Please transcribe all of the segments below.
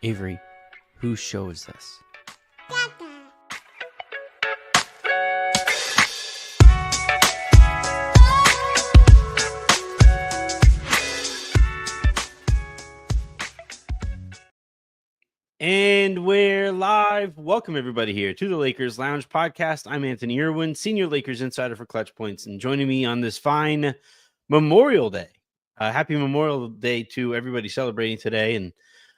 Avery, whose show is this? And we're live. Welcome, everybody, here to the Lakers Lounge podcast. I'm Anthony Irwin, Senior Lakers Insider for Clutch Points, and joining me on this fine Memorial Day. Happy Memorial Day to everybody celebrating today, and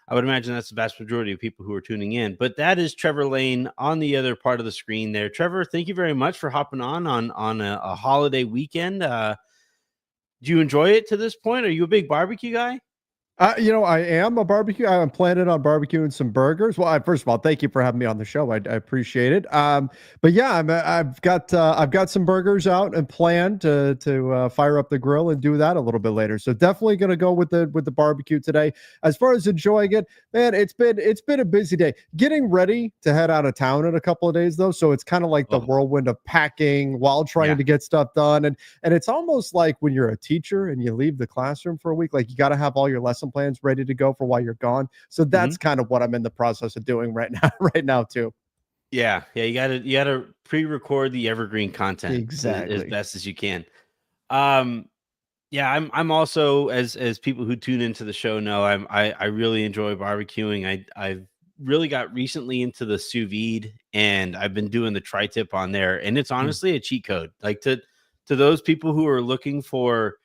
I would imagine that's the vast majority of people who are tuning in. But that is Trevor Lane on the other part of the screen there. Trevor, thank you very much for hopping on a holiday weekend. Do you enjoy it to this point? Are you a big barbecue guy? I am a barbecue. I'm planning on barbecuing some burgers. Well, first of all, thank you for having me on the show. I appreciate it. But yeah, I've got some burgers out and planned to fire up the grill and do that a little bit later. So definitely going to go with the barbecue today. As far as enjoying it, man, it's been a busy day. Getting ready to head out of town in a couple of days though, so it's kind of like the whirlwind of packing while trying to get stuff done, and it's almost like when you're a teacher and you leave the classroom for a week, like you got to have all your lesson plans ready to go for while you're gone. So that's kind of what I'm in the process of doing right now too. Yeah. You gotta pre-record the evergreen content exactly as best as you can. Yeah, I'm also, as people who tune into the show know, I really enjoy barbecuing. I've really got recently into the sous vide, and I've been doing the tri-tip on there, and it's honestly a cheat code. Like to those people who are looking for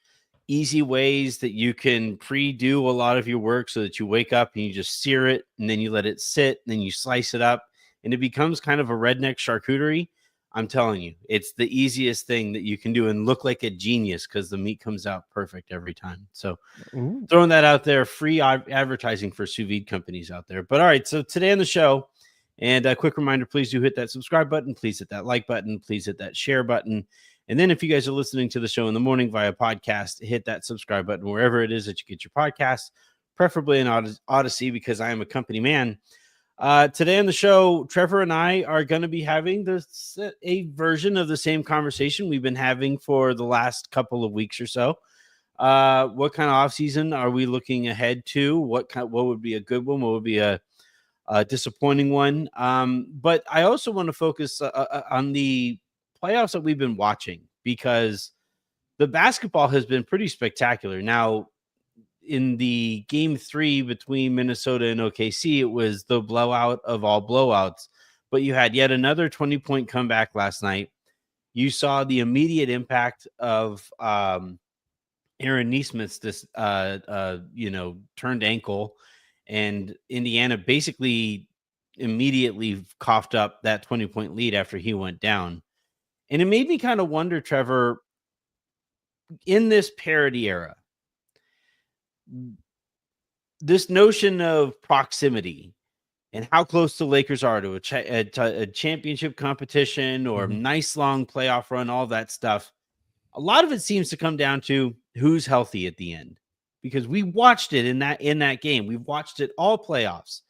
easy ways that you can pre-do a lot of your work so that you wake up and you just sear it and then you let it sit and then you slice it up and it becomes kind of a redneck charcuterie. I'm telling you, it's the easiest thing that you can do and look like a genius because the meat comes out perfect every time. So throwing that out there, free advertising for sous vide companies out there. But all right, so today on the show, and a quick reminder, please do hit that subscribe button. Please hit that like button. Please hit that share button. And then if you guys are listening to the show in the morning via podcast, hit that subscribe button wherever it is that you get your podcasts, preferably in Odyssey, because I am a company man. Today on the show, Trevor and I are going to be having a version of the same conversation we've been having for the last couple of weeks or so. What kind of offseason are we looking ahead to? What would be a good one? What would be a disappointing one? But I also want to focus on the playoffs that we've been watching, because the basketball has been pretty spectacular. Now, in the game 3 between Minnesota and OKC, it was the blowout of all blowouts, but you had yet another 20-point comeback last night. You saw the immediate impact of Aaron Nesmith's turned ankle, and Indiana basically immediately coughed up that 20-point lead after he went down. And it made me kind of wonder, Trevor, in this parity era, this notion of proximity and how close the Lakers are to a championship competition or a nice long playoff run, all that stuff, a lot of it seems to come down to who's healthy at the end, because we watched it in that game. We've watched it all playoffs,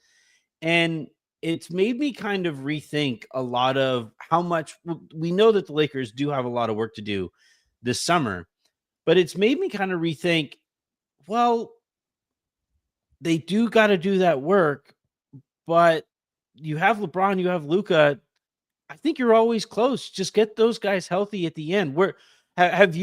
and it's made me kind of rethink a lot of how much we know that the Lakers do have a lot of work to do this summer, but it's made me kind of rethink, well, they do got to do that work, but you have LeBron, you have Luka. I think you're always close. Just get those guys healthy at the end. Have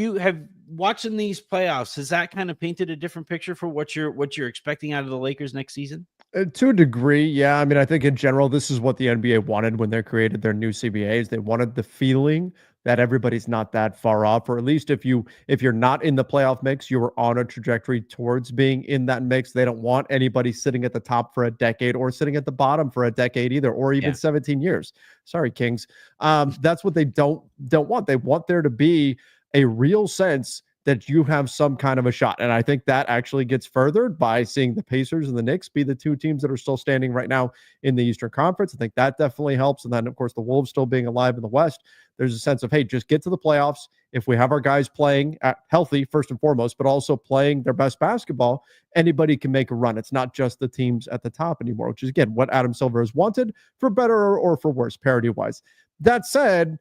watching these playoffs, has that kind of painted a different picture for what you're expecting out of the Lakers next season? To a degree, yeah. I mean, I think in general, this is what the NBA wanted when they created their new CBAs. They wanted the feeling that everybody's not that far off, or at least if you're not in the playoff mix, you are on a trajectory towards being in that mix. They don't want anybody sitting at the top for a decade or sitting at the bottom for a decade either, or even 17 years. Sorry, Kings. That's what they don't want. They want there to be a real sense that you have some kind of a shot. And I think that actually gets furthered by seeing the Pacers and the Knicks be the two teams that are still standing right now in the Eastern Conference. I think that definitely helps. And then, of course, the Wolves still being alive in the West. There's a sense of, hey, just get to the playoffs. If we have our guys playing healthy, first and foremost, but also playing their best basketball, anybody can make a run. It's not just the teams at the top anymore, which is, again, what Adam Silver has wanted, for better or for worse, parity-wise. That said,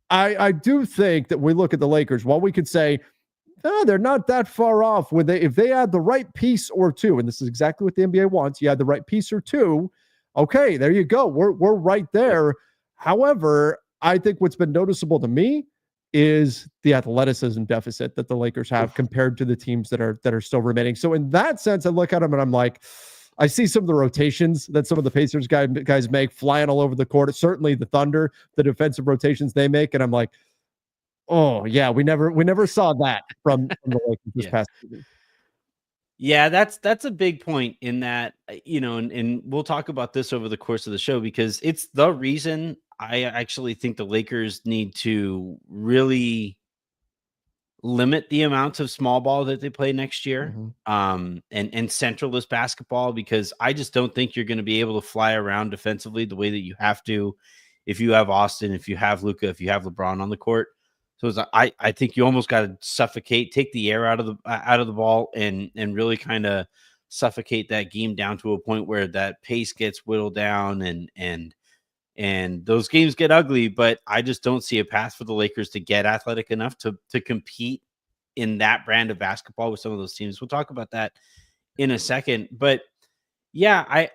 I do think that we look at the Lakers, while we could say no, they're not that far off. When if they add the right piece or two, and this is exactly what the NBA wants, you add the right piece or two. Okay, there you go. We're right Yep. there. However, I think what's been noticeable to me is the athleticism deficit that the Lakers have Oof. compared to the teams that are still remaining. So in that sense, I look at them and I'm like, I see some of the rotations that some of the Pacers guys make flying all over the court. Certainly the Thunder, the defensive rotations they make, and I'm like, oh yeah, we never saw that from the Lakers this Yeah. past season. Yeah, that's a big point in that, and we'll talk about this over the course of the show because it's the reason I actually think the Lakers need to really limit the amounts of small ball that they play next year, Mm-hmm. and centralist basketball, because I just don't think you're going to be able to fly around defensively the way that you have to if you have Austin, if you have Luka, if you have LeBron on the court. So I think you almost got to suffocate, take the air out of the ball, and really kind of suffocate that game down to a point where that pace gets whittled down, and those games get ugly. But I just don't see a path for the Lakers to get athletic enough to compete in that brand of basketball with some of those teams. We'll talk about that in a second. But yeah,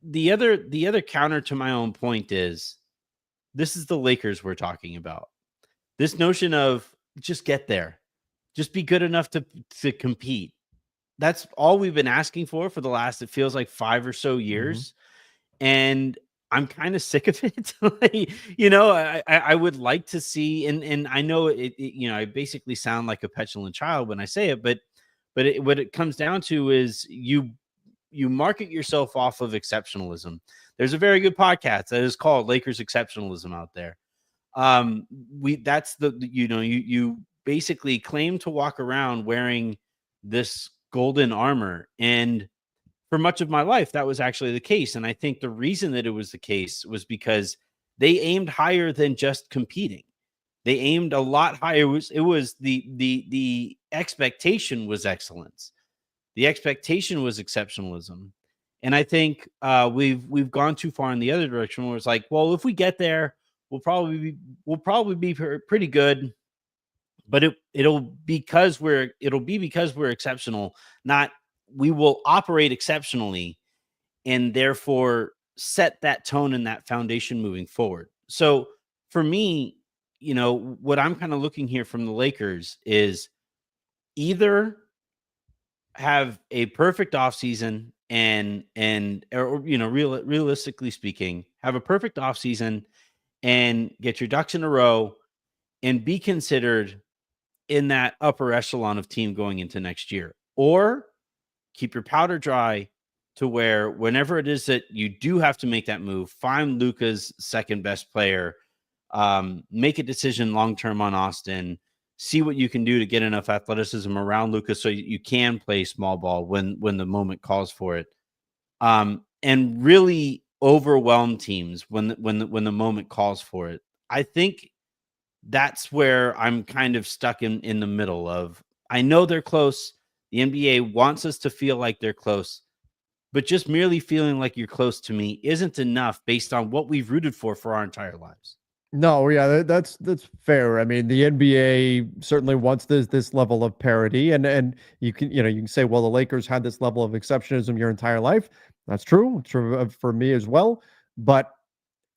the other counter to my own point is this is the Lakers we're talking about. This notion of just get there, just be good enough to compete. That's all we've been asking for the last, it feels like 5 or so Mm-hmm. years. And I'm kind of sick of it. Like, I would like to see, and I know I basically sound like a petulant child when I say it, but what it comes down to is you market yourself off of exceptionalism. There's a very good podcast that is called Lakers Exceptionalism out there. We that's the you basically claim to walk around wearing this golden armor, and for much of my life, that was actually the case. And I think the reason that it was the case was because they aimed higher than just competing. They aimed a lot higher. It was the expectation was excellence. The expectation was exceptionalism. And I think we've gone too far in the other direction where it's like, well, if we get there, we'll probably be pretty good, but it'll be because we're exceptional, not we will operate exceptionally and therefore set that tone and that foundation moving forward. So for me, what I'm kind of looking here from the Lakers is either have a perfect offseason or realistically speaking, have a perfect offseason and get your ducks in a row and be considered in that upper echelon of team going into next year, or keep your powder dry to where whenever it is that you do have to make that move, find Luka's second best player, make a decision long term on Austin, see what you can do to get enough athleticism around Luka so you can play small ball when the moment calls for it, and really overwhelm teams when the moment calls for it. I think that's where I'm kind of stuck in the middle of, I know they're close. The NBA wants us to feel like they're close, but just merely feeling like you're close to me isn't enough based on what we've rooted for our entire lives. No, yeah, that's fair. I mean, the NBA certainly wants this level of parity, and you can say, well, the Lakers had this level of exceptionalism your entire life. That's true. It's true for me as well. But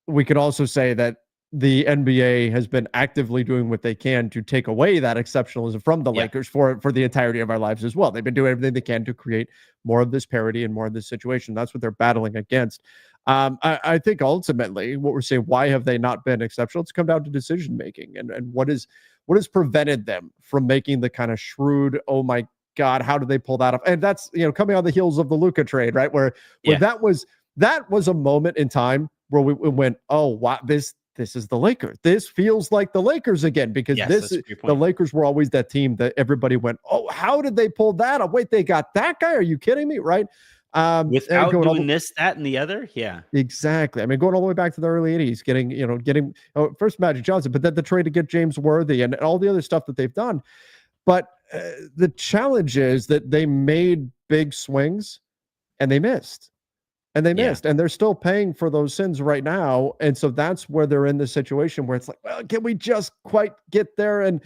we could also say that the NBA has been actively doing what they can to take away that exceptionalism from the Yeah. Lakers for the entirety of our lives as well. They've been doing everything they can to create more of this parity and more of this situation. That's what they're battling against. I think ultimately what we're saying, why have they not been exceptional? It's come down to decision making, and what has prevented them from making the kind of shrewd, oh my God, how did they pull that off? And that's coming on the heels of the Luka trade, right? Where Yeah. that was a moment in time where we went, oh wow, this is the Lakers. This feels like the Lakers again, because Yes, that's a great the point. Lakers were always that team that everybody went, oh, how did they pull that off? Wait, they got that guy? Are you kidding me? Right? And Without going all doing this, that, and the other. Yeah. exactly. I mean, going all the way back to the early '80s, getting first Magic Johnson, but then the trade to get James Worthy and all the other stuff that they've done. But the challenge is that they made big swings and they missed. And they Yeah. missed, and they're still paying for those sins right now. And so that's where they're in this situation where it's like, well, can we just quite get there?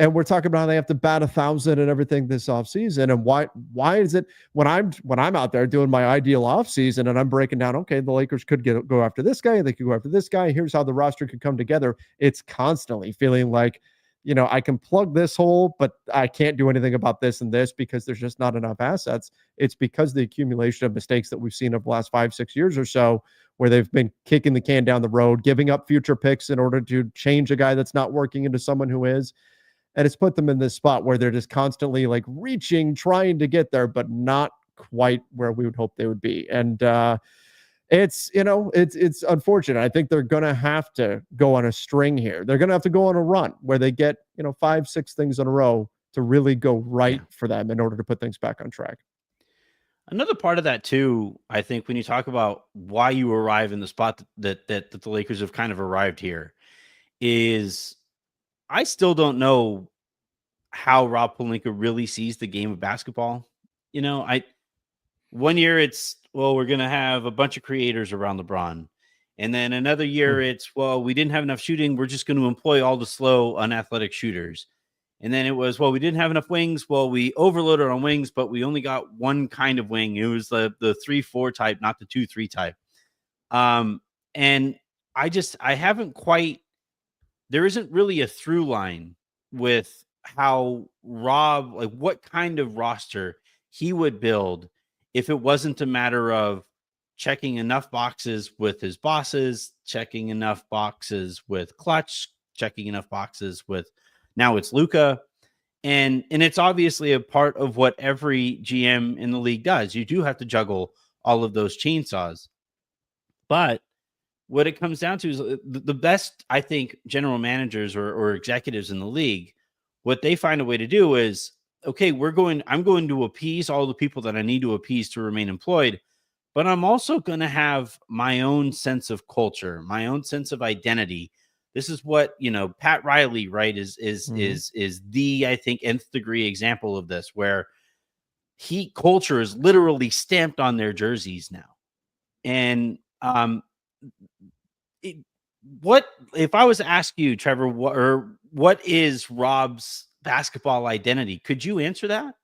And we're talking about how they have to bat 1,000 and everything this offseason. And why is it when I'm out there doing my ideal offseason and I'm breaking down, okay, the Lakers could go after this guy, they could go after this guy. Here's how the roster could come together. It's constantly feeling like, I can plug this hole, but I can't do anything about this and this because there's just not enough assets. It's because the accumulation of mistakes that we've seen over the last 5-6 years or so, where they've been kicking the can down the road, giving up future picks in order to change a guy that's not working into someone who is. And it's put them in this spot where they're just constantly like reaching, trying to get there, but not quite where we would hope they would be. And it's unfortunate. I think they're gonna have to go on a string here. They're gonna have to go on a run where they get 5-6 things in a row to really go right Yeah. for them in order to put things back on track. Another part of that too, I think, when you talk about why you arrive in the spot that the Lakers have kind of arrived here, is I still don't know how Rob Pelinka really sees the game of basketball. I one year it's, well, we're gonna have a bunch of creators around LeBron. And then another year Mm. it's, well, we didn't have enough shooting. We're just going to employ all the slow, unathletic shooters. And then it was, well, we didn't have enough wings. Well, we overloaded on wings, but we only got one kind of wing. It was the 3-4 type, not the 2-3 type. And I haven't quite, there isn't really a through line with how Rob, like what kind of roster he would build if it wasn't a matter of checking enough boxes with his bosses, checking enough boxes with Clutch, checking enough boxes with, now it's Luka. And it's obviously a part of what every GM in the league does. You do have to juggle all of those chainsaws. But what it comes down to is the best, I think, general managers or executives in the league, what they find a way to do is, okay, I'm going to appease all the people that I need to appease to remain employed, but I'm also going to have my own sense of culture, my own sense of identity. This is what, Pat Riley, right, Mhm. is the, I think, nth degree example of this, where culture is literally stamped on their jerseys now. And it, what if I was to ask you, Trevor, what is Rob's basketball identity? Could you answer that?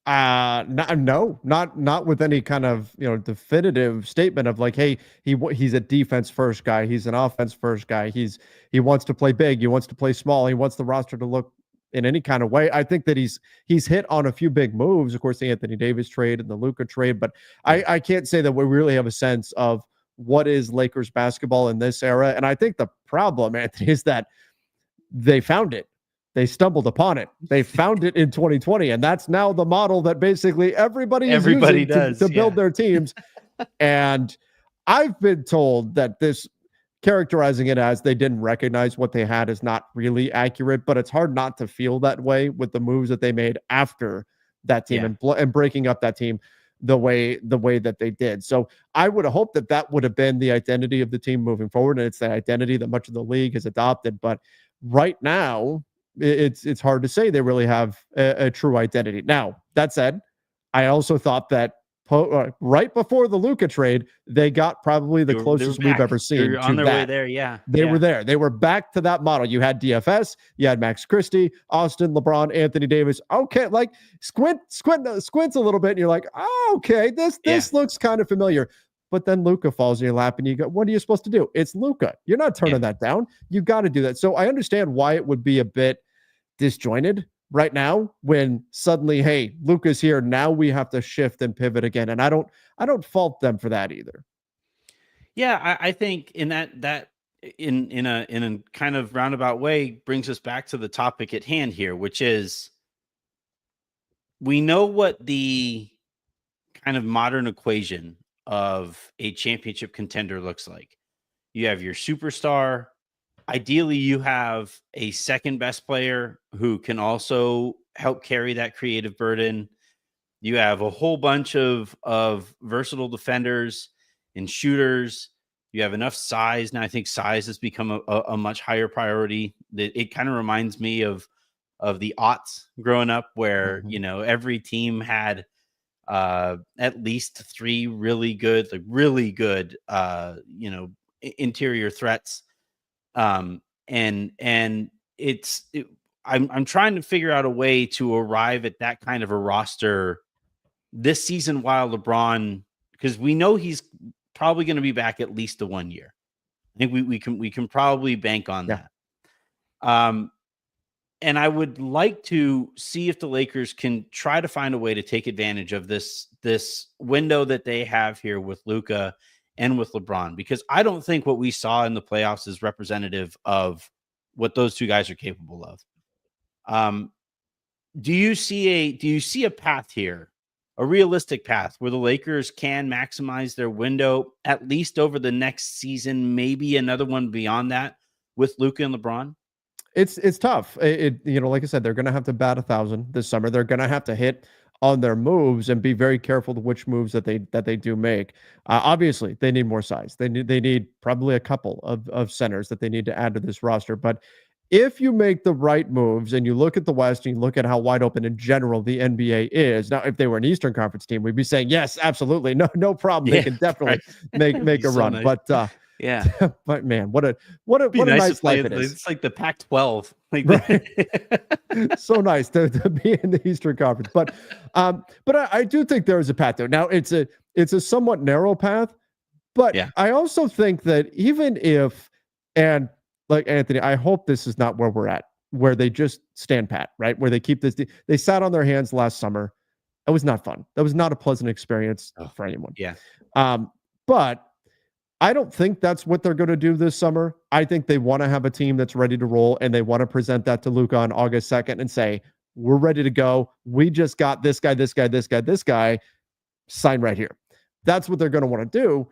No, not with any kind of definitive statement of like, hey, he's a defense first guy, he's an offense first guy, he wants to play big, he wants to play small, he wants the roster to look in any kind of way. I think that he's hit on a few big moves, of course, the Anthony Davis trade and the Luka trade, but Yeah. I can't say that we really have a sense of what is Lakers basketball in this era. And I think the problem, Anthony, is that they found it. They stumbled upon it. They found it in 2020. And that's now the model that basically everybody is Everybody using does. to build Yeah. their teams. And I've been told that this characterizing it as they didn't recognize what they had is not really accurate, but it's hard not to feel that way with the moves that they made after that team Yeah. and breaking up that team the way that they did. So I would have hoped that that would have been the identity of the team moving forward, and it's the identity that much of the league has adopted. But right now, it's hard to say they really have a true identity. Now that said, I also thought that right before the Luka trade, they got probably the They were closest we've back. ever They're seen on to their way that. there. Yeah. They were Yeah. there. They were back to that model. You had DFS, you had Max Christie, Austin, LeBron, Anthony Davis. Okay, like squints a little bit, and you're like, oh, okay, this Yeah. this looks kind of familiar. But then Luka falls in your lap, and you go, what are you supposed to do? It's Luka. You're not Yeah. turning that down. You got to do that. So I understand why it would be a bit disjointed right now when suddenly, hey, Luka's here. Now we have to shift and pivot again. And I don't fault them for that either. Yeah. I think in that in a kind of roundabout way brings us back to the topic at hand here, which is, we know what the kind of modern equation of a championship contender looks like. You have your superstar. Ideally, you have a second best player who can also help carry that creative burden. You have a whole bunch of versatile defenders and shooters. You have enough size. Now I think size has become a much higher priority. It kind of reminds me of the aughts growing up, where Mhm. every team had at least three really good interior threats. And it's I'm trying to figure out a way to arrive at that kind of a roster this season while LeBron, because we know he's probably going to be back at least to 1 year. I think we can probably bank on Yeah. that. And I would like to see if the Lakers can try to find a way to take advantage of this window that they have here with Luka and with LeBron, because I don't think what we saw in the playoffs is representative of what those two guys are capable of. Do you see a path here, a realistic path where the Lakers can maximize their window at least over the next season, maybe another one beyond that with Luka and LeBron? It's tough. Like I said, they're going to have to bat 1,000 this summer. They're going to have to hit on their moves and be very careful to which moves that they do make. Obviously, they need more size. They need probably a couple of centers that they need to add to this roster. But if you make the right moves and you look at the West and you look at how wide open in general the NBA is, now if they were an Eastern Conference team, we'd be saying yes, absolutely, no problem. They can definitely make a so run. nice. But yeah, but man, what a nice life it is. It's like the Pac-12. Like Right. So nice to be in the Eastern Conference. But I do think there is a path there. Now it's a somewhat narrow path, but yeah, I also think that even if, and like Anthony, I hope this is not where we're at, where they just stand pat, right? Where they keep this, they sat on their hands last summer. It was not fun. That was not a pleasant experience for anyone. yeah, But I don't think that's what they're going to do this summer. I think they want to have a team that's ready to roll, and they want to present that to Luka on August 2nd and say, we're ready to go. We just got this guy, this guy, this guy, this guy, sign right here. That's what they're going to want to do.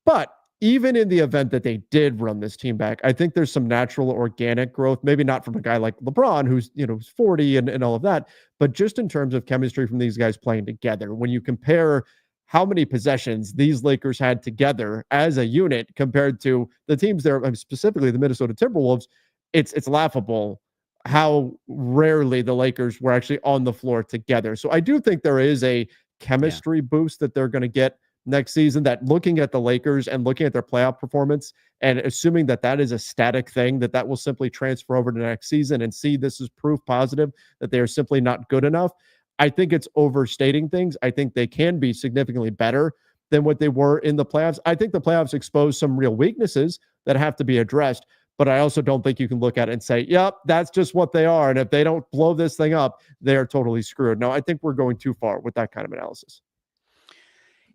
But even in the event that they did run this team back, I think there's some natural organic growth, maybe not from a guy like LeBron, who's 40 and all of that, but just in terms of chemistry from these guys playing together. When you compare how many possessions these Lakers had together as a unit compared to the teams there, specifically the Minnesota Timberwolves, it's laughable how rarely the Lakers were actually on the floor together. So I do think there is a chemistry boost that they're going to get next season, that looking at the Lakers and looking at their playoff performance and assuming that that is a static thing, that will simply transfer over to next season and see this is proof positive that they are simply not good enough. I think it's overstating things. I think they can be significantly better than what they were in the playoffs. I think the playoffs expose some real weaknesses that have to be addressed, but I also don't think you can look at it and say, yep, that's just what they are. And if they don't blow this thing up, they're totally screwed. No, I think we're going too far with that kind of analysis.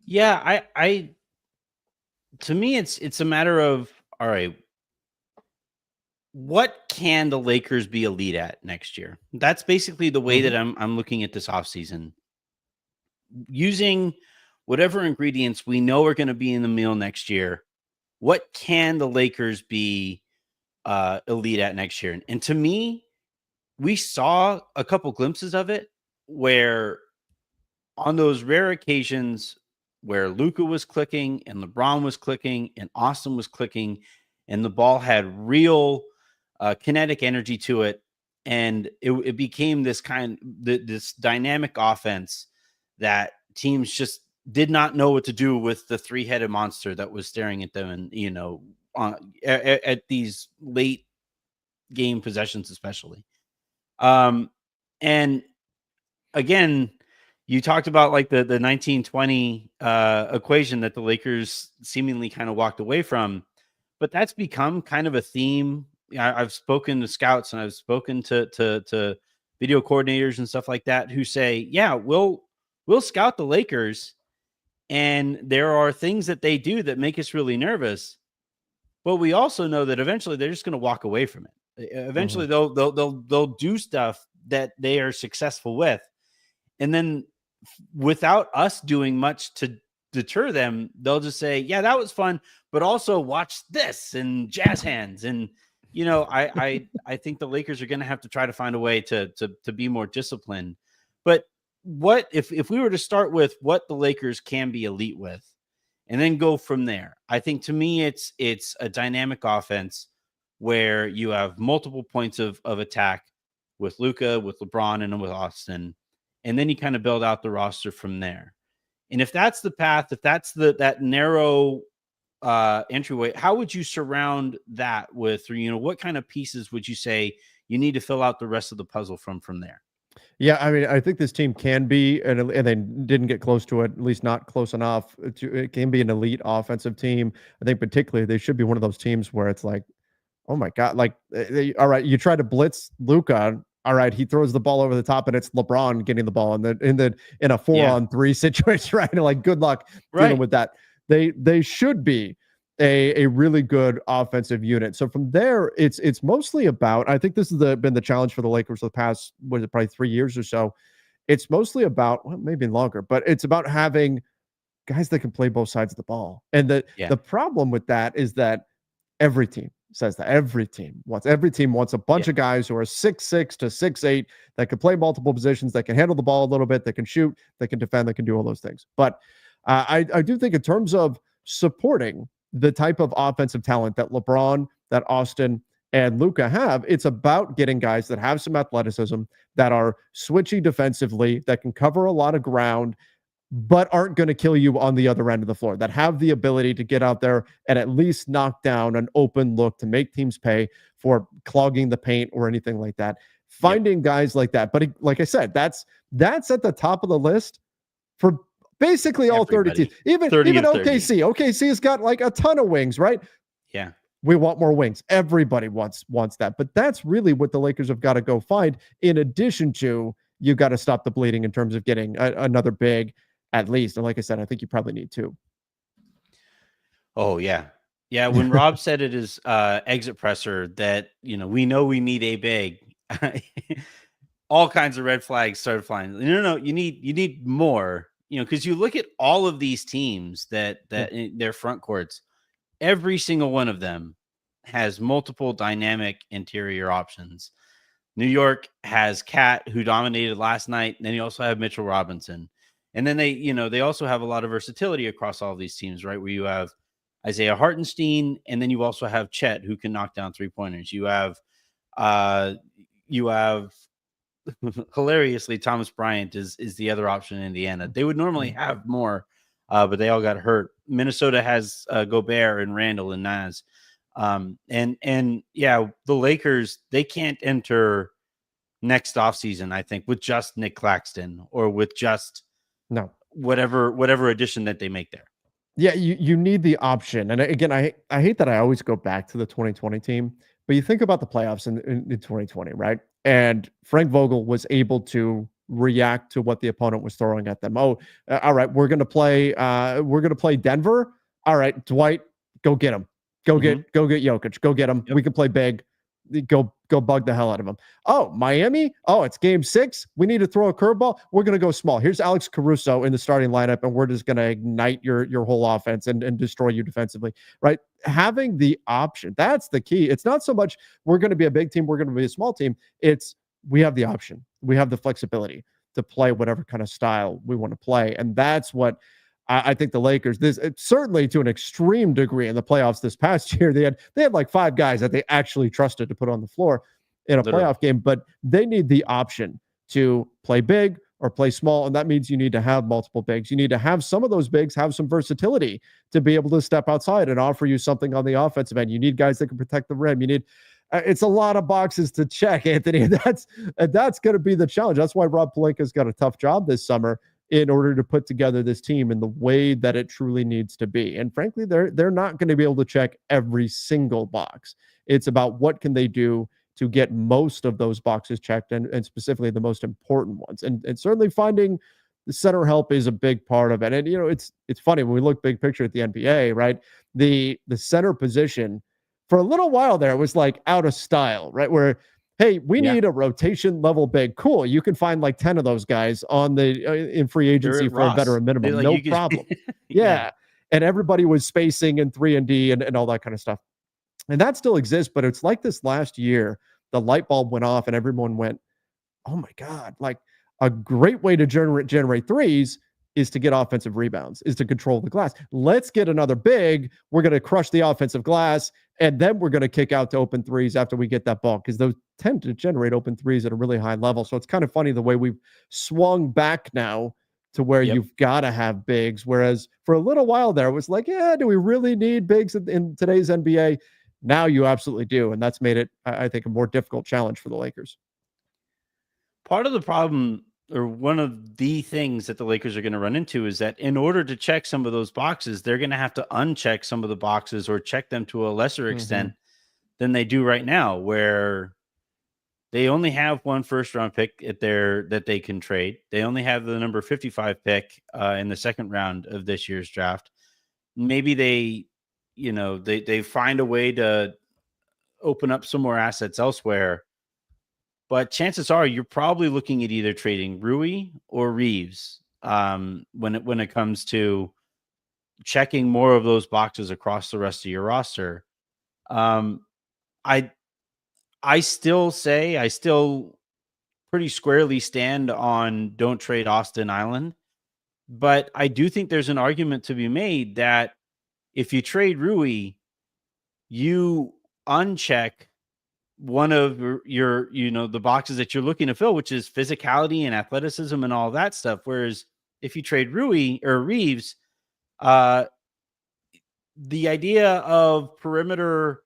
Yeah, I to me it's a matter of, all right, what can the Lakers be elite at next year? That's basically the way that I'm looking at this offseason. Using whatever ingredients we know are going to be in the meal next year, what can the Lakers be elite at next year? And to me, we saw a couple glimpses of it where on those rare occasions where Luka was clicking and LeBron was clicking and Austin was clicking and the ball had real kinetic energy to it, and it became this this dynamic offense that teams just did not know what to do with the three-headed monster that was staring at them, and at these late game possessions especially. And again, you talked about like the 1920 equation that the Lakers seemingly kind of walked away from, but that's become kind of a theme. I've spoken to scouts and I've spoken to video coordinators and stuff like that who say, yeah, we'll scout the Lakers, and there are things that they do that make us really nervous, but we also know that eventually they're just going to walk away from it. Eventually they'll do stuff that they are successful with, and then without us doing much to deter them, they'll just say, yeah, that was fun, but also watch this and jazz hands. And, I think the Lakers are going to have to try to find a way to be more disciplined. But what if we were to start with what the Lakers can be elite with and then go from there? I think to me, it's a dynamic offense where you have multiple points of attack with Luka, with LeBron, and with Austin. And then you kind of build out the roster from there. And if that's the path, if that's that narrow entryway, how would you surround that with, what kind of pieces would you say You need to fill out the rest of the puzzle from there. Yeah, I mean, I think this team can be, and they didn't get close to it, at least not close enough. It can be an elite offensive team. I think particularly they should be one of those teams where it's like, oh my God, like, all right, you try to blitz Luka. All right, he throws the ball over the top, and it's LeBron getting the ball in a 4-on-3 situation, right? And like, good luck dealing Right. with that. They should be a really good offensive unit. So from there, it's mostly about. I think this has been the challenge for the Lakers for the past, was it probably 3 years or so. It's mostly about, well, maybe longer, but it's about having guys that can play both sides of the ball. And Yeah. the problem with that is that every team says that every team wants a bunch Yeah. of guys who are 6'6" to 6'8" that can play multiple positions, that can handle the ball a little bit, that can shoot, that can defend, that can do all those things. But I do think in terms of supporting the type of offensive talent that LeBron, that Austin, and Luka have, it's about getting guys that have some athleticism, that are switchy defensively, that can cover a lot of ground, but aren't going to kill you on the other end of the floor, that have the ability to get out there and at least knock down an open look to make teams pay for clogging the paint or anything like that. Yep. Finding guys like that. But like I said, that's at the top of the list for basically all 30 Everybody. teams. Even 30 of 30. OKC. OKC has got like a ton of wings, right? Yeah. We want more wings. Everybody wants that. But that's really what the Lakers have got to go find. In addition to, you got to stop the bleeding in terms of getting another big at least. And like I said, I think you probably need two. Oh yeah. Yeah. When Rob said it is exit presser that, we know we need a big, all kinds of red flags started flying. No, you need more, because you look at all of these teams that in their front courts, every single one of them has multiple dynamic interior options. New York has Cat, who dominated last night. And then you also have Mitchell Robinson. And then they also have a lot of versatility across all these teams, right? Where you have Isaiah Hartenstein, and then you also have Chet, who can knock down 3-pointers. You have hilariously, Thomas Bryant is the other option in Indiana. They would normally have more, but they all got hurt. Minnesota has Gobert and Randall and Naz. And yeah, the Lakers, they can't enter next offseason, I think, with just Nick Claxton or with just whatever addition that they make there. Yeah, you need the option. And again, I hate that I always go back to the 2020 team, but you think about the playoffs in 2020, right? And Frank Vogel was able to react to what the opponent was throwing at them. Oh, all right, we're gonna play Denver. All right, Dwight, go get him. Go get Jokic. Go get him. Yep. We can play big. Go bug the hell out of him. Oh, Miami. Oh, it's game 6. We need to throw a curveball. We're going to go small. Here's Alex Caruso in the starting lineup, and we're just going to ignite your whole offense and destroy you defensively, right? Having the option, that's the key. It's not so much we're going to be a big team, we're going to be a small team. It's we have the option. We have the flexibility to play whatever kind of style we want to play. And that's what I think the Lakers, certainly to an extreme degree in the playoffs this past year, they had like 5 guys that they actually trusted to put on the floor in a playoff game, but they need the option to play big or play small. And that means you need to have multiple bigs. You need to have some of those bigs have some versatility to be able to step outside and offer you something on the offensive end. You need guys that can protect the rim. You need, it's a lot of boxes to check, Anthony. That's going to be the challenge. That's why Rob Pelinka's got a tough job this summer in order to put together this team in the way that it truly needs to be. And frankly, they're not going to be able to check every single box. It's about what can they do to get most of those boxes checked, and specifically the most important ones. And certainly finding the center help is a big part of it. And it's funny when we look big picture at the NBA, right? The center position for a little while there was like out of style, right? Where hey, we need a rotation level big. Cool. You can find like 10 of those guys on the in free agency for a veteran minimum. No problem. Yeah. And everybody was spacing and 3-and-D and all that kind of stuff. And that still exists, but it's like this last year, the light bulb went off and everyone went, oh my God, like a great way to generate threes is to get offensive rebounds, is to control the glass. Let's get another big. We're going to crush the offensive glass, and then we're going to kick out to open threes after we get that ball, because those tend to generate open threes at a really high level. So it's kind of funny the way we've swung back now to where you've got to have bigs. Whereas for a little while there, it was like, yeah, do we really need bigs in today's NBA? Now you absolutely do, and that's made it, I think, a more difficult challenge for the Lakers. Part of the problem, or one of the things that the Lakers are going to run into, is that in order to check some of those boxes, they're going to have to uncheck some of the boxes or check them to a lesser Mhm. extent than they do right now, where they only have one first round pick at their that they can trade. They only have the number 55 pick in the second round of this year's draft. Maybe they find a way to open up some more assets elsewhere. But chances are you're probably looking at either trading Rui or Reeves when it comes to checking more of those boxes across the rest of your roster. Um, I I still pretty squarely stand on don't trade Austin Island, but I do think there's an argument to be made that if you trade Rui, you uncheck one of your the boxes that you're looking to fill, which is physicality and athleticism and all that stuff. Whereas if you trade Rui or Reeves, uh, the idea of perimeter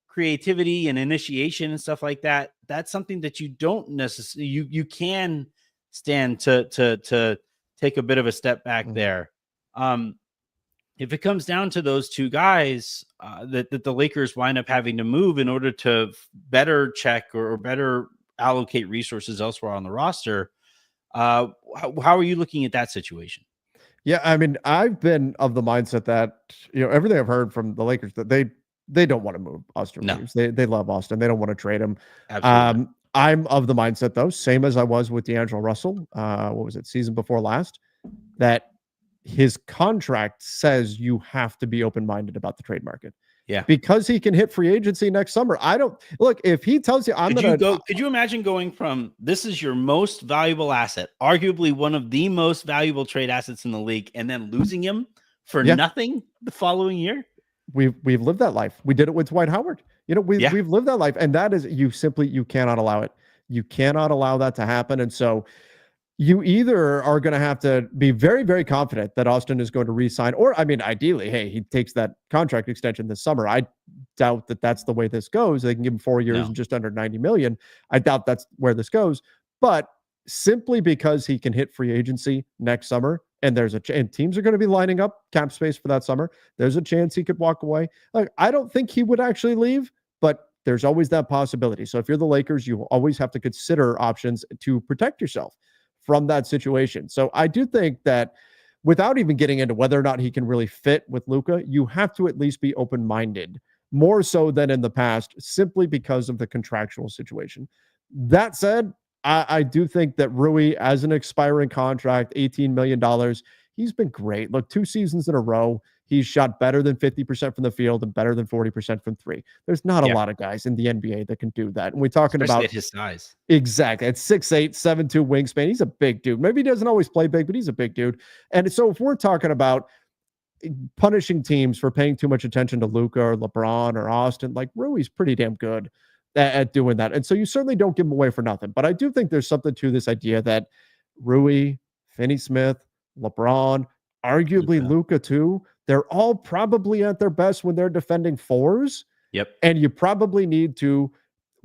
creativity and initiation and stuff like that, that's something that you don't necessarily you can stand to take a bit of a step back Mhm. there. Um, if it comes down to those two guys that the Lakers wind up having to move in order to better check or better allocate resources elsewhere on the roster, how are you looking at that situation? Yeah, I mean, I've been of the mindset that, everything I've heard from the Lakers that they don't want to move Austin No, Reeves. They love Austin. They don't want to trade him. absolutely not. I'm of the mindset though, same as I was with D'Angelo Russell. What was it, season before last? That his contract says you have to be open-minded about the trade market Yeah. because he can hit free agency next summer. I don't look if he tells you I'm gonna. Could you imagine going from this is your most valuable asset, arguably one of the most valuable trade assets in the league, and then losing him for Yeah, nothing the following year? we've lived that life. We did it with Dwight Howard. Yeah. We've lived that life, and that is you cannot allow it. You cannot allow that to happen. And so you either are going to have to be very, very confident that Austin is going to re-sign, or I mean, ideally, hey, he takes that contract extension this summer. I doubt that that's the way this goes. They can give him 4 years No. and just under 90 million. I doubt that's where this goes. But simply because he can hit free agency next summer, and and teams are going to be lining up cap space for that summer. There's a chance he could walk away. Like, I don't think he would actually leave, but there's always that possibility. So if you're the Lakers, you always have to consider options to protect yourself from that situation. So I do think that without even getting into whether or not he can really fit with Luka, you have to at least be open minded, more so than in the past, simply because of the contractual situation. That said, I do think that Rui, as an expiring contract, $18 million, he's been great. Look, 2 seasons in a row, he's shot better than 50% from the field and better than 40% from three. There's not a Yeah. lot of guys in the NBA that can do that. And we're talking Especially about at his size. exactly. At 6'8", 7'2" wingspan. He's a big dude. Maybe he doesn't always play big, but he's a big dude. And so if we're talking about punishing teams for paying too much attention to Luka or LeBron or Austin, like Rui's pretty damn good at doing that. And so you certainly don't give him away for nothing. But I do think there's something to this idea that Rui, Finney Smith, LeBron, arguably Luka. Luka too, they're all probably at their best when they're defending fours. Yep. And you probably need to,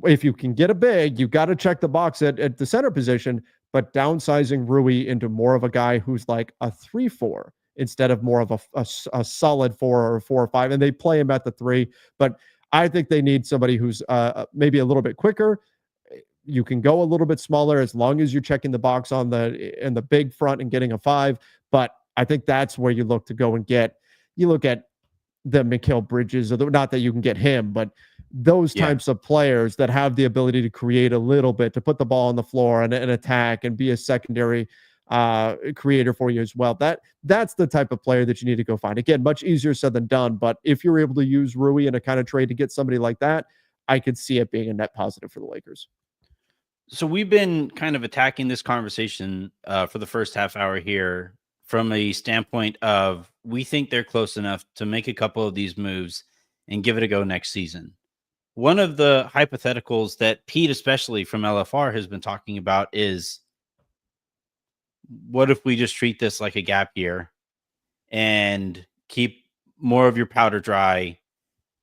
if you can get a big, you got to check the box at the center position, but downsizing Rui into more of a guy who's like a 3-4 instead of more of a solid 4 or 4 or 5. And they play him at the 3. But I think they need somebody who's maybe a little bit quicker. You can go a little bit smaller as long as you're checking the box on the big front and getting a 5. But I think that's where you look to go and get. You look at the Mikal Bridges, or not that you can get him, but those Yeah. types of players that have the ability to create a little bit, to put the ball on the floor and attack and be a secondary creator for you as well. That's the type of player that you need to go find. Again, much easier said than done, but if you're able to use Rui in a kind of trade to get somebody like that, I could see it being a net positive for the Lakers. So we've been kind of attacking this conversation for the first half hour here from a standpoint of we think they're close enough to make a couple of these moves and give it a go next season. One of the hypotheticals that Pete, especially from LFR, has been talking about is what if we just treat this like a gap year and keep more of your powder dry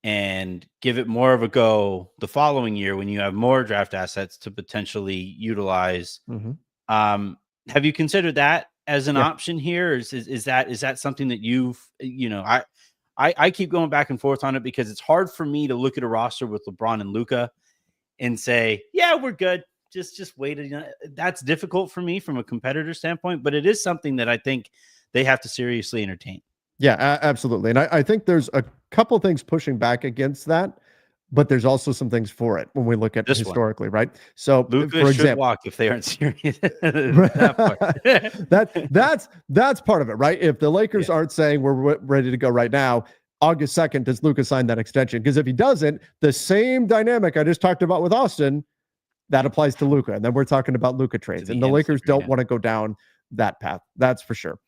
and give it more of a go the following year when you have more draft assets to potentially utilize. Mhm. Have you considered that as an Yeah. option here? Is that something that I keep going back and forth on it because it's hard for me to look at a roster with LeBron and Luka and say, yeah, we're good. Just wait. That's difficult for me from a competitor standpoint, but it is something that I think they have to seriously entertain. Yeah, absolutely. And I think there's a couple things pushing back against that, but there's also some things for it when we look at This one, historically, right? So, Luka for should example, walk if they aren't serious. That part. that's part of it, right? If the Yeah, Lakers aren't saying we're ready to go right now, August 2nd, does Luka sign that extension? Because if he doesn't, the same dynamic I just talked about with Austin, that applies to Luka. And then we're talking about Luka to trades. And the the nth Lakers degree. don't Yeah. want to go down that path. That's for sure.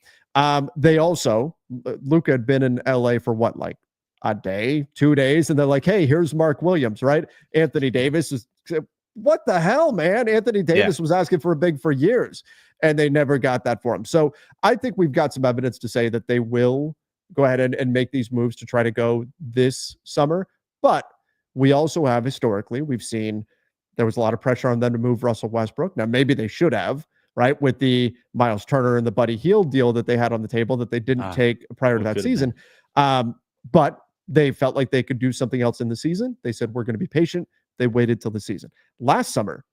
They also, Luka had been in LA for what, like a day, 2 days, and they're like, hey, here's Mark Williams, right? Anthony Davis is, what the hell, man? Anthony Yeah. Davis was asking for a big for years, and they never got that for him. So I think we've got some evidence to say that they will go ahead and make these moves to try to go this summer. But we also have historically, we've seen there was a lot of pressure on them to move Russell Westbrook. Now, maybe they should have, right? With the Miles Turner and the Buddy Hield deal that they had on the table that they didn't take prior to What that could have season. been. But they felt like they could do something else in the season. They said, we're going to be patient. They waited till the season. Last summer,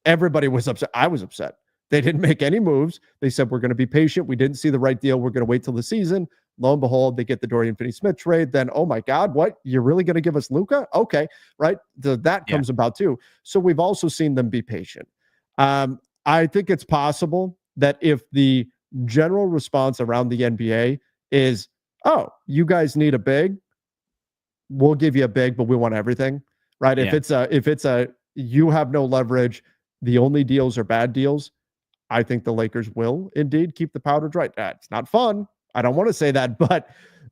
everybody was upset. I was upset. They didn't make any moves. They said, we're going to be patient. We didn't see the right deal. We're going to wait till the season. Lo and behold, they get the Dorian Finney-Smith trade. Then, oh my God, what? You're really going to give us Luka? Okay, right? That Yeah. comes about too. So we've also seen them be patient. I think it's possible that if the general response around the NBA is, oh, you guys need a big, we'll give you a big, but we want everything, right? Yeah. If it's a you have no leverage, the only deals are bad deals. I think the Lakers will indeed keep the powder dry. It's not fun. I don't want to say that, but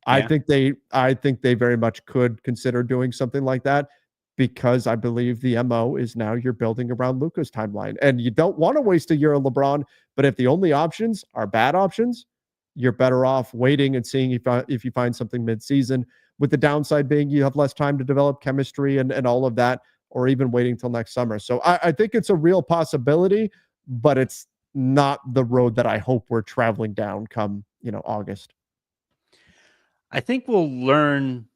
Yeah. I think they very much could consider doing something like that because I believe the MO is now you're building around Luka's timeline. And you don't want to waste a year on LeBron, but if the only options are bad options, you're better off waiting and seeing if you find something mid-season, with the downside being you have less time to develop chemistry and all of that, or even waiting till next summer. So I think it's a real possibility, but it's not the road that I hope we're traveling down come, August. I think we'll learn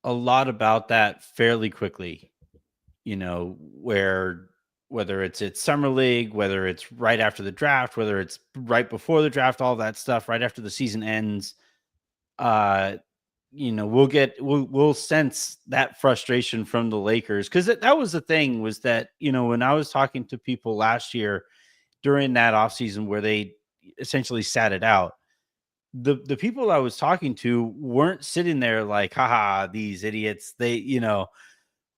a lot about that fairly quickly, whether it's summer league, whether it's right after the draft, whether it's right before the draft, all that stuff, right after the season ends. Uh, we'll sense that frustration from the Lakers because that was the thing was that, when I was talking to people last year during that offseason where they essentially sat it out, the people I was talking to weren't sitting there like, haha, these idiots.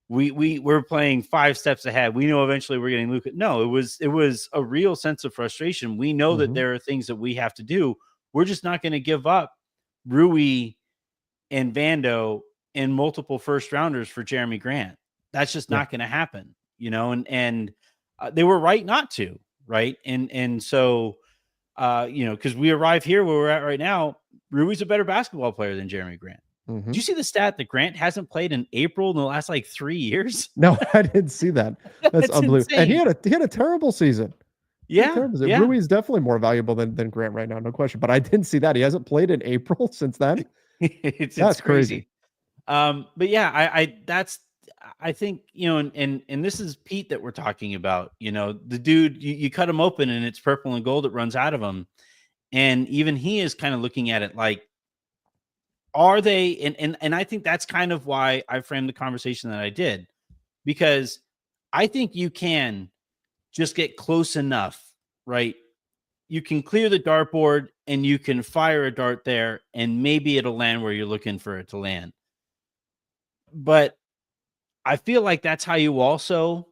We're playing 5 steps ahead. We know eventually we're getting Luka. No, it was a real sense of frustration. We know that Mm-hmm. there are things that we have to do. We're just not going to give up Rui and Vando and multiple first rounders for Jeremy Grant. That's just Yeah. not going to happen, and they were right not to, right? And so because we arrive here where we're at right now, Rui's a better basketball player than Jeremy Grant. Mm-hmm. Do you see the stat that Grant hasn't played in April in the last like 3 years? No, I didn't see that. That's That's unbelievable. And insane. he had a terrible season. He had a Yeah, terrible season. yeah. Rui is definitely more valuable than Grant right now, no question. But I didn't see that. He hasn't played in April since then. It's That's crazy. crazy. But yeah, I think, and this is Pete that we're talking about, the dude, you cut him open and it's purple and gold that runs out of him. And even he is kind of looking at it like, are they, and I think that's kind of why I framed the conversation that I did, because I think you can just get close enough, right? You can clear the dartboard and you can fire a dart there and maybe it'll land where you're looking for it to land. But I feel like that's how you also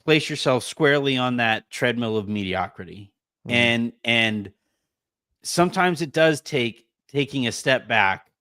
place yourself squarely on that treadmill of mediocrity. Mhm. And sometimes it does take taking a step back,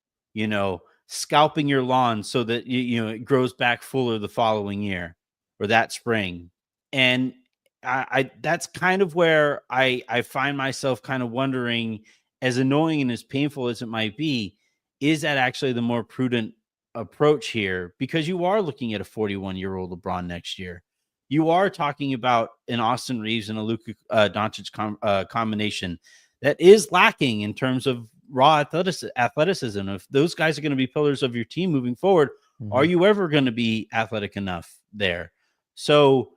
scalping your lawn so that it grows back fuller the following year or that spring. And I that's kind of where I find myself kind of wondering, as annoying and as painful as it might be, is that actually the more prudent approach here, because you are looking at a 41-year-old LeBron next year. You are talking about an Austin Reeves and a Luka Doncic combination that is lacking in terms of raw athleticism. If those guys are going to be pillars of your team moving forward, are Mhm. you ever going to be athletic enough there? So,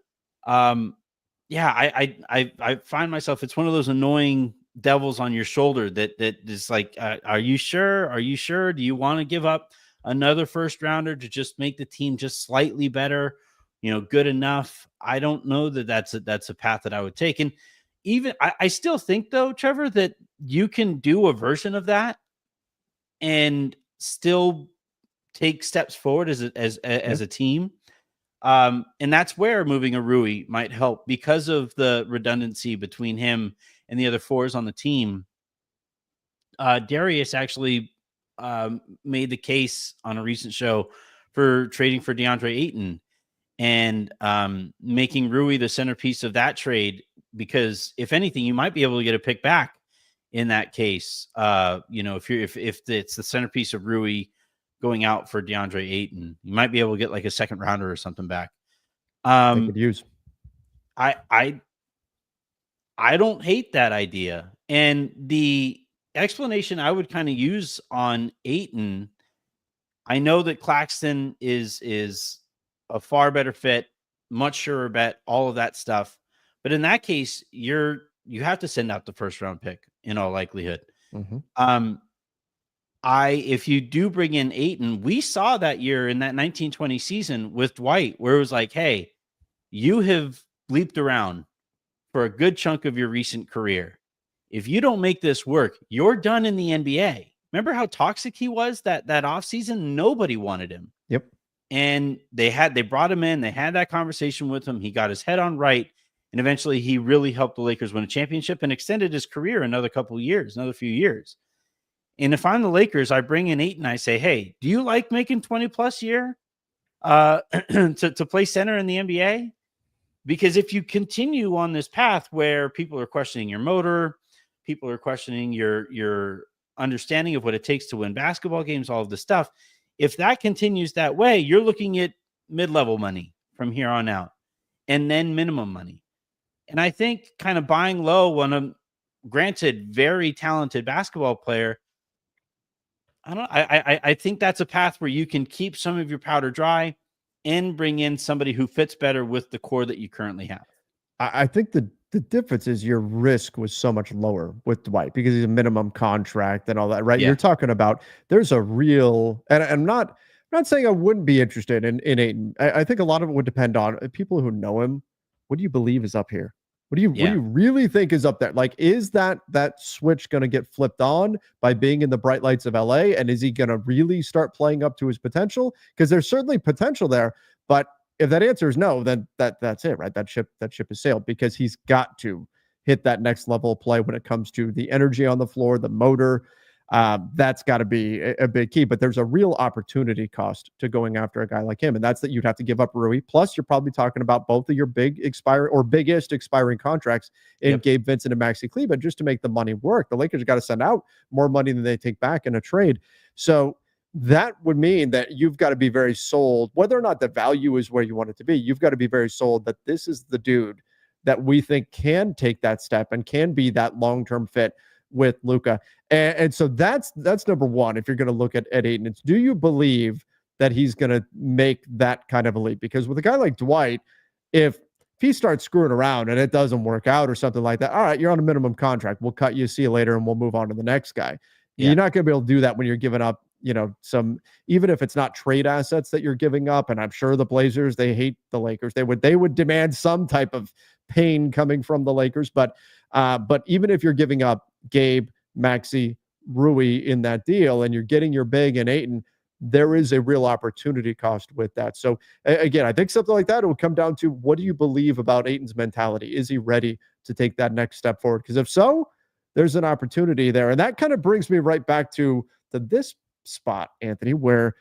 yeah, I find myself, it's one of those annoying devils on your shoulder that is like, are you sure? Are you sure? Do you want to give up another first rounder to just make the team just slightly better, good enough? I don't know that that's a path that I would take. And even I still think, though, Trevor, that you can do a version of that and still take steps forward Yeah. as a team. And that's where moving a Rui might help, because of the redundancy between him and the other fours on the team. Darius actually made the case on a recent show for trading for DeAndre Ayton and making Rui the centerpiece of that trade, because if anything, you might be able to get a pick back in that case. If it's the centerpiece of Rui going out for DeAndre Ayton, you might be able to get like a second rounder or something back. They could use. I I I don't hate that idea. And the explanation I would kind of use on Aiton, I know that Claxton is a far better fit, much surer bet, all of that stuff. But in that case, you have to send out the first round pick in all likelihood. Mhm. Um, if you do bring in Aiton, we saw that year in that 1920 season with Dwight, where it was like, hey, you have bleeped around for a good chunk of your recent career. If you don't make this work, you're done in the NBA. Remember how toxic he was that offseason? Nobody wanted him. Yep. And they brought him in, they had that conversation with him. He got his head on right. And eventually he really helped the Lakers win a championship and extended his career another few years. And if I'm the Lakers, I bring in Ayton, I say, hey, do you like making 20 plus year to play center in the NBA? Because if you continue on this path where people are questioning your motor, people are questioning your understanding of what it takes to win basketball games, all of this stuff, if that continues that way, you're looking at mid-level money from here on out, and then minimum money. And I think kind of buying low on a, granted, very talented basketball player, I don't. I think that's a path where you can keep some of your powder dry and bring in somebody who fits better with the core that you currently have. I think the difference is your risk was so much lower with Dwight because he's a minimum contract and all that, right? You're Yeah, talking about there's a real, and I'm not saying I wouldn't be interested in Aiton. I think a lot of it would depend on people who know him. What do you believe is up here? What do yeah, you really think is up there? Like, is that switch going to get flipped on by being in the bright lights of LA? And is he going to really start playing up to his potential? Because there's certainly potential there, but if that answer is no, then that's it, right? That ship has sailed because he's got to hit that next level of play when it comes to the energy on the floor, the motor. That's got to be a big key. But there's a real opportunity cost to going after a guy like him, and that's that you'd have to give up Rui. Plus, you're probably talking about both of your biggest expiring contracts in yep, Gabe Vincent and Maxi Kleber just to make the money work. The Lakers got to send out more money than they take back in a trade. So that would mean that you've got to be very sold, whether or not the value is where you want it to be. You've got to be very sold that this is the dude that we think can take that step and can be that long-term fit with Luka. And so that's number one. If you're going to look at Ayton, it's do you believe that he's going to make that kind of a leap? Because with a guy like Dwight, if he starts screwing around and it doesn't work out or something like that, all right, you're on a minimum contract. We'll cut you, see you later, and we'll move on to the next guy. yeah, You're not going to be able to do that when you're giving up, some, even if it's not trade assets that you're giving up. And I'm sure the Blazers, they hate the Lakers. They would demand some type of pain coming from the Lakers. But even if you're giving up Gabe, Maxi, Rui in that deal, and you're getting your big and Ayton, there is a real opportunity cost with that. So again, I think something like that, it will come down to what do you believe about Ayton's mentality? Is he ready to take that next step forward? Because if so, there's an opportunity there. And that kind of brings me right back to this spot, Anthony, where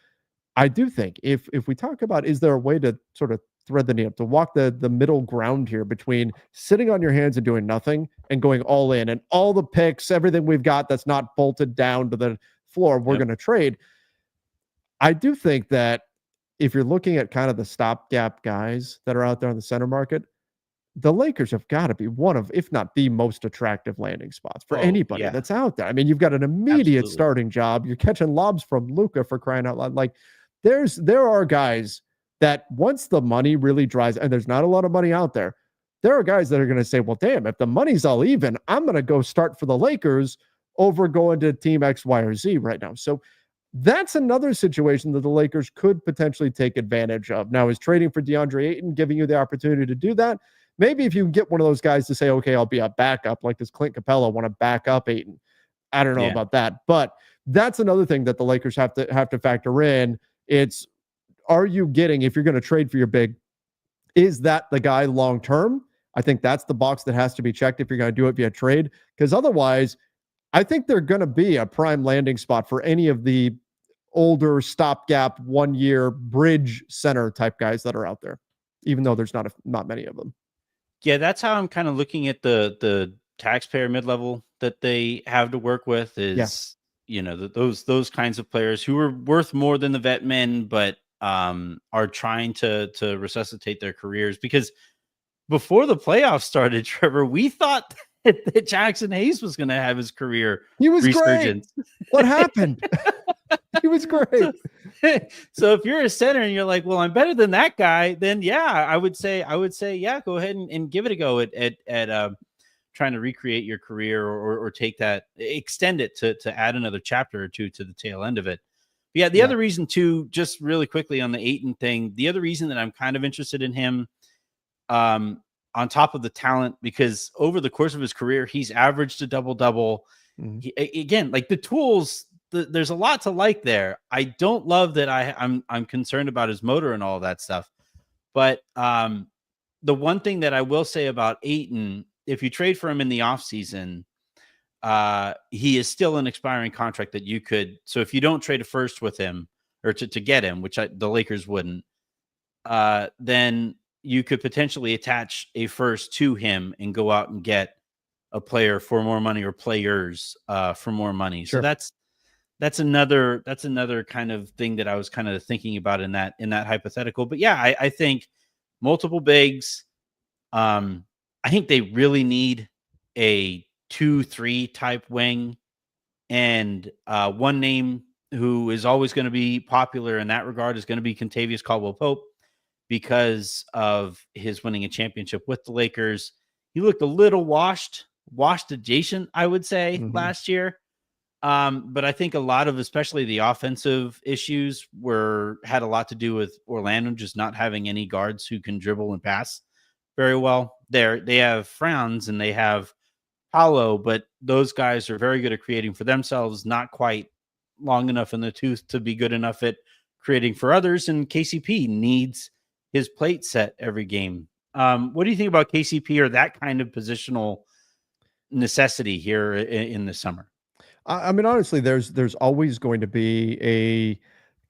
I do think if we talk about is there a way to sort of thread the needle, to walk the middle ground here between sitting on your hands and doing nothing and going all in and all the picks, everything we've got that's not bolted down to the floor, we're yep. going to trade. I do think that if you're looking at kind of the stopgap guys that are out there on the center market, the Lakers have got to be one of, if not the most attractive landing spots for Oh, anybody yeah, that's out there. I mean, you've got an immediate absolutely. starting job. You're catching lobs from Luka, for crying out loud. Like, there are guys that once the money really dries, and there's not a lot of money out there, there are guys that are going to say, well, damn, if the money's all even, I'm going to go start for the Lakers over going to team X, Y, or Z right now. So that's another situation that the Lakers could potentially take advantage of. Now, is trading for DeAndre Ayton giving you the opportunity to do that? Maybe if you can get one of those guys to say, okay, I'll be a backup, like does Clint Capella want to back up Ayton? I don't know Yeah. about that, but that's another thing that the Lakers have to factor in. It's, are you getting, if you're going to trade for your big, is that the guy long term? I think that's the box that has to be checked if you're going to do it via trade, because otherwise, I think they're going to be a prime landing spot for any of the older stopgap 1 year bridge center type guys that are out there, even though there's not many of them. Yeah, that's how I'm kind of looking at the taxpayer mid-level that they have to work with Yeah. is, those kinds of players who are worth more than the vet men, but are trying to resuscitate their careers. Because before the playoffs started, Trevor, we thought that Jackson Hayes was going to have his career He was great. resurgence. What happened? He was great. So if you're a center and you're like, well, I'm better than that guy, then yeah, I would say, yeah, go ahead and give it a go at trying to recreate your career or take that, extend it to add another chapter or two to the tail end of it. But yeah, the other reason too, just really quickly on the Ayton thing, the other reason that I'm kind of interested in him, on top of the talent, because over the course of his career, he's averaged a double-double. Mhm. Again, like the tools, there's a lot to like there. I don't love that I'm concerned about his motor and all of that stuff. But the one thing that I will say about Ayton, if you trade for him in the offseason, he is still an expiring contract that you could. So if you don't trade a first with him or to get him, which the Lakers wouldn't, then you could potentially attach a first to him and go out and get a player for more money or players for more money. Sure. So that's another kind of thing that I was kind of thinking about in that hypothetical. But yeah, I think multiple bigs. I think they really need a 2-3 type wing, and one name who is always going to be popular in that regard is going to be Kentavious Caldwell-Pope, because of his winning a championship with the Lakers. He looked a little washed adjacent, I would say, last year. But I think a lot of, especially the offensive issues, had a lot to do with Orlando just not having any guards who can dribble and pass very well. They have Franz and they have Paolo, but those guys are very good at creating for themselves, not quite long enough in the tooth to be good enough at creating for others. And KCP needs his plate set every game. What do you think about KCP or that kind of positional necessity here in the summer? I mean, honestly, there's always going to be a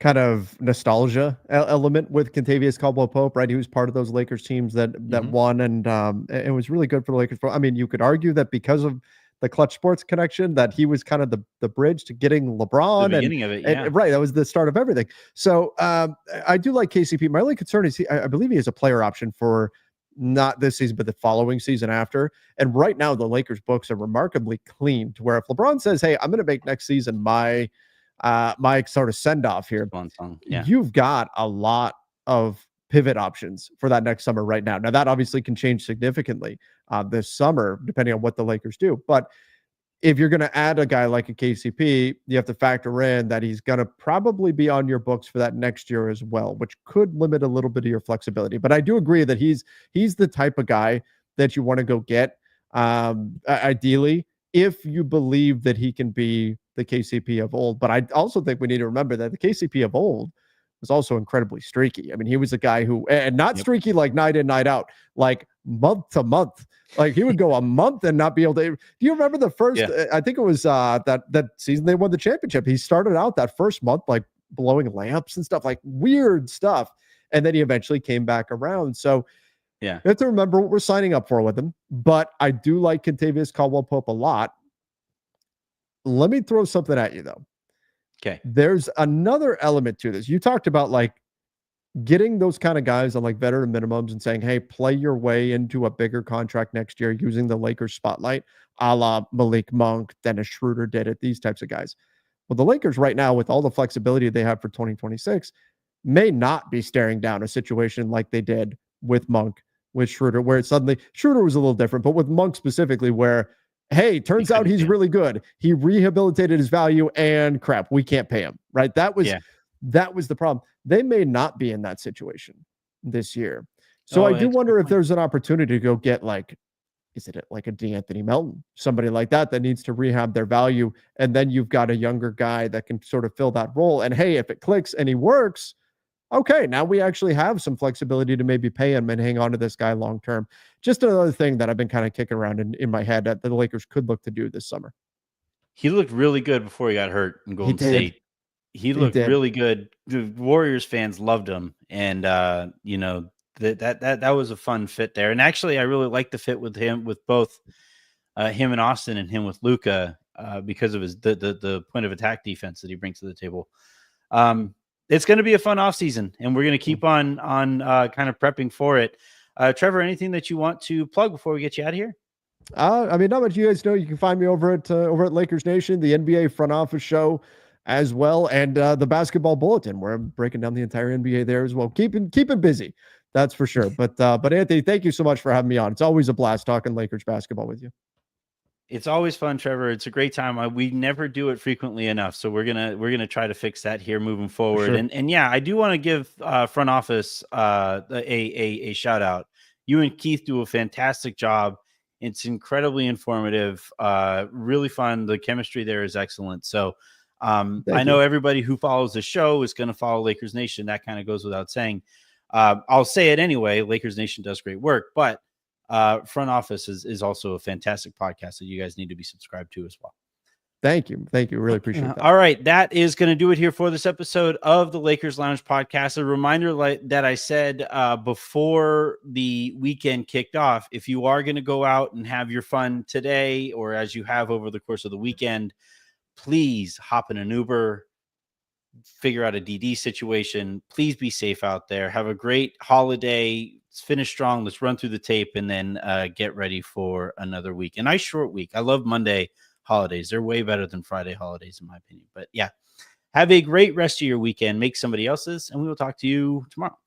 kind of nostalgia element with Kentavious Caldwell-Pope, right? He was part of those Lakers teams that won, and it was really good for the Lakers. I mean, you could argue that because of the Clutch Sports connection, that he was kind of the bridge to getting LeBron, The beginning of it, yeah. and right, that was the start of everything. So I do like KCP. My only concern is I believe he has a player option for not this season, but the following season after. And right now, the Lakers books are remarkably clean to where if LeBron says, hey, I'm going to make next season my sort of send off here, yeah, you've got a lot of pivot options for that next summer right now. Now, that obviously can change significantly this summer, depending on what the Lakers do. But if you're going to add a guy like a KCP, you have to factor in that he's going to probably be on your books for that next year as well, which could limit a little bit of your flexibility. But I do agree that he's the type of guy that you want to go get, ideally, if you believe that he can be the KCP of old. But I also think we need to remember that the KCP of old was also incredibly streaky. I mean, he was a guy who, and not streaky like night in, night out, like month to month. Like he would go a month and not be able to. Do you remember the first? Yeah. I think it was that season they won the championship. He started out that first month like blowing lamps and stuff, like weird stuff, and then he eventually came back around. So yeah, you have to remember what we're signing up for with him. But I do like Kentavious Caldwell-Pope a lot. Let me throw something at you though. Okay. There's another element to this. You talked about like getting those kind of guys on like veteran minimums and saying, hey, play your way into a bigger contract next year using the Lakers spotlight, a la Malik Monk, Dennis Schroeder did it, these types of guys. Well, the Lakers right now, with all the flexibility they have for 2026, may not be staring down a situation like they did with Monk, with Schroeder, where it suddenly Schroeder was a little different, but with Monk specifically, where hey, He turns out couldn't. he's Yeah. really good. He rehabilitated his value, and crap, we can't pay him. Right? Yeah. That was the problem. They may not be in that situation this year. So Oh, I do that's a good wonder if point. there's an opportunity to go get like, is it like a D'Anthony Melton, somebody like that that needs to rehab their value, and then you've got a younger guy that can sort of fill that role. And hey, if it clicks and he works, okay, now we actually have some flexibility to maybe pay him and hang on to this guy long term. Just another thing that I've been kind of kicking around in my head that the Lakers could look to do this summer. He looked really good before he got hurt in He Golden did. State. He He looked did. really good. The Warriors fans loved him, and you know, that was a fun fit there. And actually, I really like the fit with him, with both him and Austin, and him with Luka, because of his the point of attack defense that he brings to the table. It's going to be a fun offseason, and we're going to keep on kind of prepping for it. Trevor, anything that you want to plug before we get you out of here? I mean, not much you guys know. You can find me over at Lakers Nation, the NBA front office show, as well, and the basketball bulletin, where I'm breaking down the entire NBA there as well. Keeping busy, that's for sure. But Anthony, thank you so much for having me on. It's always a blast talking Lakers basketball with you. It's always fun, Trevor. It's a great time. We never do it frequently enough, so we're gonna try to fix that here moving For forward. sure. And yeah, I do want to give front office a shout out. You and Keith do a fantastic job. It's incredibly informative, really fun. The chemistry there is excellent. So I Thank know you. everybody who follows the show is going to follow Lakers Nation. That kind of goes without saying. I'll say it anyway. Lakers Nation does great work, but front office is also a fantastic podcast that you guys need to be subscribed to as well. Thank you. Really appreciate that. All right, that is going to do it here for this episode of the Lakers Lounge podcast. A reminder that I said before the weekend kicked off, if you are going to go out and have your fun today, or as you have over the course of the weekend, please hop in an Uber, figure out a DD situation. Please be safe out there. Have a great holiday. Let's finish strong. Let's run through the tape, and then get ready for another week. A nice short week. I love Monday holidays. They're way better than Friday holidays, in my opinion. But yeah, have a great rest of your weekend. Make somebody else's, and we will talk to you tomorrow.